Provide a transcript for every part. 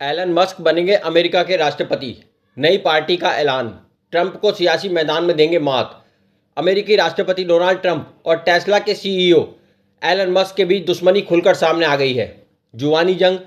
Elon Musk बनेंगे America के राष्ट्रपति, नई पार्टी का ऐलान। ट्रंप को सियासी मैदान में देंगे मात। अमेरिकी राष्ट्रपति डोनाल्ड ट्रंप और टेस्ला के सीईओ एलन मस्क के बीच दुश्मनी खुलकर सामने आ गई है। जुबानी जंग,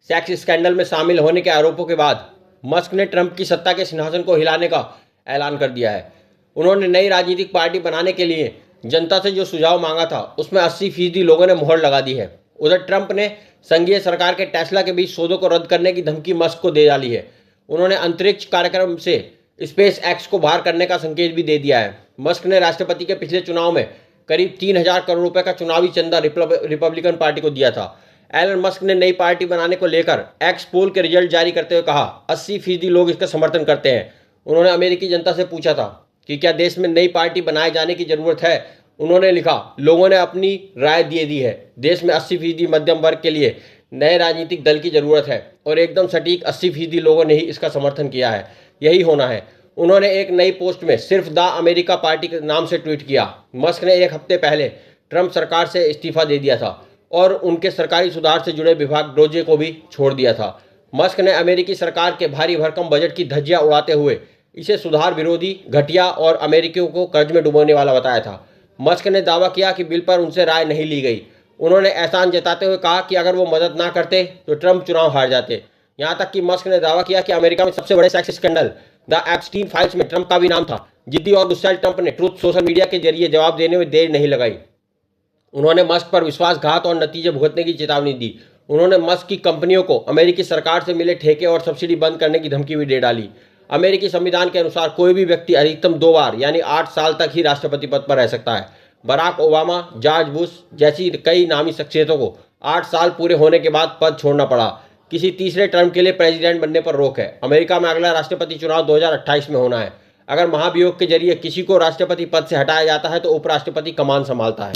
सेक्स स्कैंडल में शामिल होने के आरोपों के बाद मस्क ने ट्रंप की सत्ता के सिंहासन को हिलाने का ऐलान कर दिया है। उन्होंने नई राजनीतिक पार्टी बनाने के लिए जनता से जो सुझाव मांगा था उसमें 80% लोगों ने मुहर लगा दी है। उधर ट्रंप ने संघीय सरकार के टेस्ला के बीच सौदों को रद्द करने की धमकी मस्क को दे डाली है। उन्होंने अंतरिक्ष कार्यक्रम से स्पेस एक्स को बाहर करने का संकेत भी दे दिया है। मस्क ने राष्ट्रपति के पिछले चुनाव में करीब 3000 करोड़ रुपए का चुनावी चंदा रिपब्लिकन पार्टी को दिया था। एलन मस्क ने नई पार्टी बनाने को लेकर एक्स पोल के रिजल्ट जारी करते हुए कहा, 80% लोग इसका समर्थन करते हैं। उन्होंने अमेरिकी जनता से पूछा था कि क्या देश में नई पार्टी बनाए जाने की जरूरत है। उन्होंने लिखा, लोगों ने अपनी राय दे दी है। देश में 80% मध्यम वर्ग के लिए नए राजनीतिक दल की जरूरत है और एकदम सटीक 80% लोगों ने ही इसका समर्थन किया है। यही होना है। उन्होंने एक नई पोस्ट में सिर्फ द अमेरिका पार्टी के नाम से ट्वीट किया। मस्क ने एक हफ्ते पहले ट्रंप सरकार से इस्तीफा दे दिया था और उनके सरकारी सुधार से जुड़े विभाग डोजे को भी छोड़ दिया था। मस्क ने अमेरिकी सरकार के भारी भरकम बजट की धज्जियां उड़ाते हुए इसे सुधार विरोधी, घटिया और अमेरिकियों को कर्ज में डुबोने वाला बताया था। मस्क ने दावा किया कि बिल पर उनसे राय नहीं ली गई। उन्होंने एहसान जताते हुए कहा कि अगर वो मदद ना करते तो ट्रंप चुनाव हार जाते। यहां तक कि मस्क ने दावा किया कि अमेरिका में सबसे बड़े sex scandal the Epstein files में ट्रंप का भी नाम था। जिद्दी और गुस्सैल ट्रंप ने ट्रूथ सोशल मीडिया के जरिए जवाब देने में देर नहीं लगाई। उन्होंने मस्क पर विश्वासघात और नतीजे भुगतने की चेतावनी दी। उन्होंने मस्क की कंपनियों को अमेरिकी सरकार से मिले ठेके और सब्सिडी बंद करने की धमकी भी दे डाली। अमेरिकी संविधान के अनुसार कोई भी व्यक्ति अधिकतम 2 बार यानी 8 साल तक ही राष्ट्रपति पद पर रह सकता है। बराक ओबामा, जॉर्ज बुश जैसी कई नामी शख्सियतों को 8 साल पूरे होने के बाद पद छोड़ना पड़ा। किसी तीसरे टर्म के लिए प्रेसिडेंट बनने पर रोक है। अमेरिका में अगला राष्ट्रपति चुनाव 2028 में होना है। अगर महाभियोग के जरिए किसी को राष्ट्रपति पद से हटाया जाता है तो उपराष्ट्रपति कमान संभालता है।